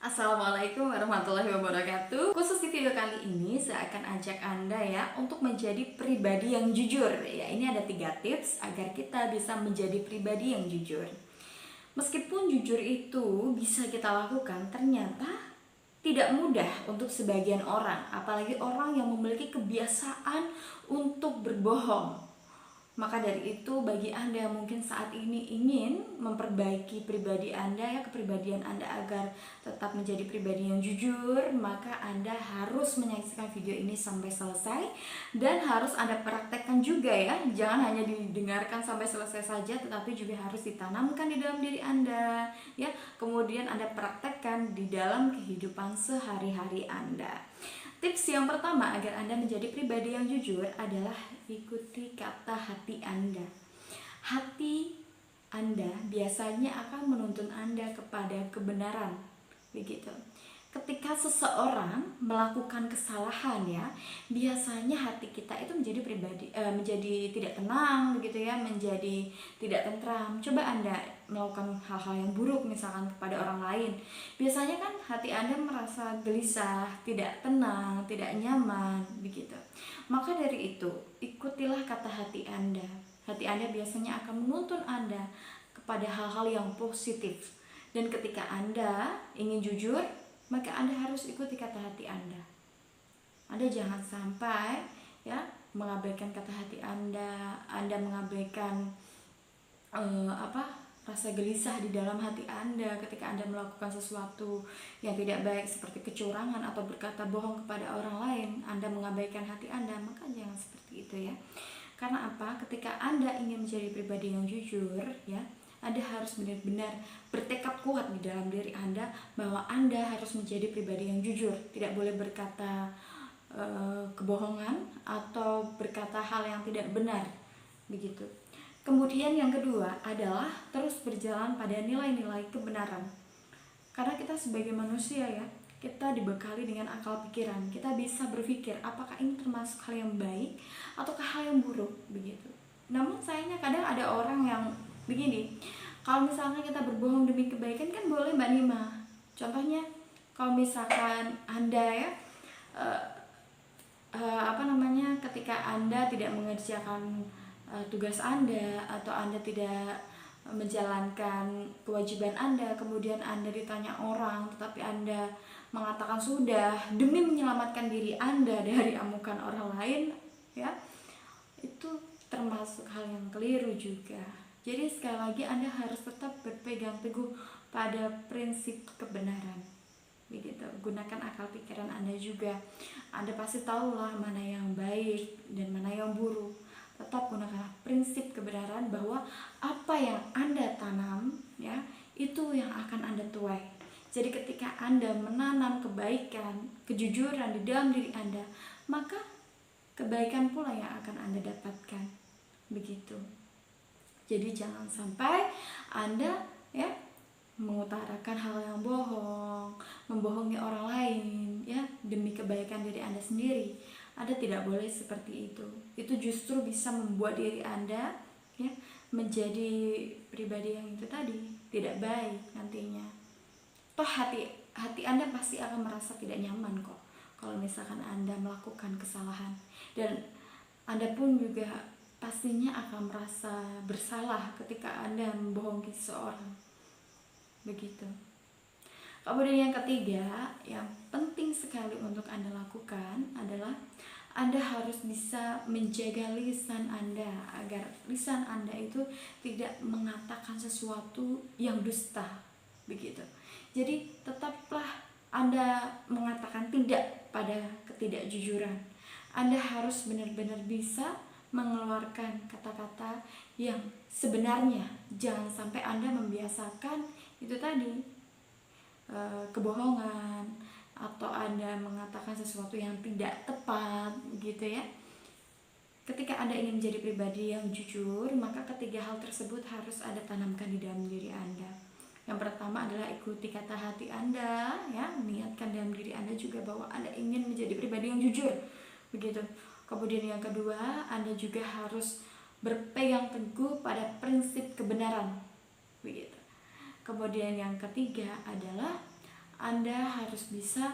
Assalamualaikum warahmatullahi wabarakatuh. Khusus di video kali ini saya akan ajak Anda ya untuk menjadi pribadi yang jujur. Ya, ini ada 3 tips agar kita bisa menjadi pribadi yang jujur. Meskipun jujur itu bisa kita lakukan, ternyata tidak mudah untuk sebagian orang, apalagi orang yang memiliki kebiasaan untuk berbohong. Maka dari itu, bagi Anda yang mungkin saat ini ingin memperbaiki pribadi Anda ya, kepribadian Anda agar tetap menjadi pribadi yang jujur, maka Anda harus menyaksikan video ini sampai selesai dan harus Anda praktekkan juga ya. Jangan hanya didengarkan sampai selesai saja, tetapi juga harus ditanamkan di dalam diri Anda ya. Kemudian Anda praktekkan di dalam kehidupan sehari-hari Anda. Tips yang pertama agar Anda menjadi pribadi yang jujur adalah ikuti kata hati Anda. Hati Anda biasanya akan menuntun Anda kepada kebenaran. Begitu. Ketika seseorang melakukan kesalahan ya, biasanya hati kita itu menjadi tidak tenang begitu ya, menjadi tidak tentram. Coba Anda melakukan hal-hal yang buruk misalkan kepada orang lain. Biasanya kan hati Anda merasa gelisah, tidak tenang, tidak nyaman begitu. Maka dari itu, ikutilah kata hati Anda. Hati Anda biasanya akan menuntun Anda kepada hal-hal yang positif. Dan ketika Anda ingin jujur, maka Anda harus ikuti kata hati Anda. Anda jangan sampai ya mengabaikan kata hati Anda mengabaikan rasa gelisah di dalam hati Anda ketika Anda melakukan sesuatu yang tidak baik seperti kecurangan atau berkata bohong kepada orang lain. Anda mengabaikan hati Anda, maka jangan seperti itu ya. Karena apa? Ketika Anda ingin menjadi pribadi yang jujur ya, Anda harus benar-benar bertekad kuat di dalam diri Anda bahwa Anda harus menjadi pribadi yang jujur. Tidak boleh berkata kebohongan atau berkata hal yang tidak benar begitu. Kemudian yang kedua adalah terus berjalan pada nilai-nilai kebenaran. Karena kita sebagai manusia ya, kita dibekali dengan akal pikiran. Kita bisa berpikir apakah ini termasuk hal yang baik ataukah hal yang buruk begitu. Namun sayangnya kadang ada orang yang begini, kalau misalnya kita berbohong demi kebaikan kan boleh Mbak Nima. Contohnya kalau misalkan Anda ya ketika Anda tidak mengerjakan tugas Anda atau Anda tidak menjalankan kewajiban Anda, kemudian Anda ditanya orang tetapi Anda mengatakan sudah demi menyelamatkan diri Anda dari amukan orang lain ya, itu termasuk hal yang keliru juga. Jadi sekali lagi Anda harus tetap berpegang teguh pada prinsip kebenaran begitu. Gunakan akal pikiran Anda juga. Anda pasti tahulah mana yang baik dan mana yang buruk. Tetap gunakan prinsip kebenaran bahwa apa yang Anda tanam ya, itu yang akan Anda tuai. Jadi ketika Anda menanam kebaikan, kejujuran di dalam diri Anda, maka kebaikan pula yang akan Anda dapatkan. Begitu. Jadi jangan sampai Anda ya mengutarakan hal yang bohong, membohongi orang lain ya demi kebaikan diri Anda sendiri. Anda tidak boleh seperti itu. Itu justru bisa membuat diri Anda ya menjadi pribadi yang itu tadi tidak baik nantinya. Toh hati Anda pasti akan merasa tidak nyaman kok kalau misalkan Anda melakukan kesalahan, dan Anda pun juga pastinya akan merasa bersalah ketika Anda membohongi seseorang. Begitu. Kemudian yang ketiga, yang penting sekali untuk Anda lakukan adalah Anda harus bisa menjaga lisan Anda agar lisan Anda itu tidak mengatakan sesuatu yang dusta. Begitu. Jadi tetaplah Anda mengatakan tidak pada ketidakjujuran. Anda harus benar-benar bisa mengeluarkan kata-kata yang sebenarnya. Jangan sampai Anda membiasakan itu tadi kebohongan atau Anda mengatakan sesuatu yang tidak tepat gitu ya. Ketika Anda ingin menjadi pribadi yang jujur, maka ketiga hal tersebut harus Anda tanamkan di dalam diri Anda. Yang pertama adalah ikuti kata hati Anda ya, niatkan dalam diri Anda juga bahwa Anda ingin menjadi pribadi yang jujur begitu. Kemudian yang kedua, Anda juga harus berpegang teguh pada prinsip kebenaran begitu. Kemudian yang ketiga adalah Anda harus bisa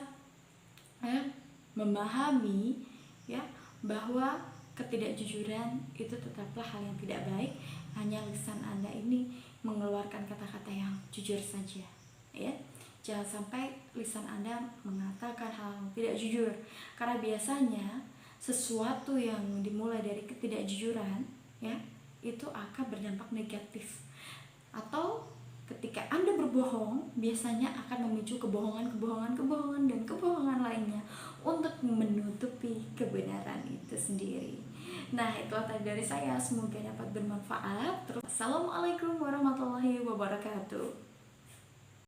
memahami ya bahwa ketidakjujuran itu tetaplah hal yang tidak baik. Hanya lisan Anda ini mengeluarkan kata-kata yang jujur saja, ya. Jangan sampai lisan Anda mengatakan hal yang tidak jujur, karena biasanya sesuatu yang dimulai dari ketidakjujuran ya itu akan berdampak negatif. Atau ketika Anda berbohong, biasanya akan memicu kebohongan dan kebohongan lainnya untuk menutupi kebenaran itu sendiri. Nah, itulah tadi dari saya, semoga dapat bermanfaat. Terus, assalamualaikum warahmatullahi wabarakatuh.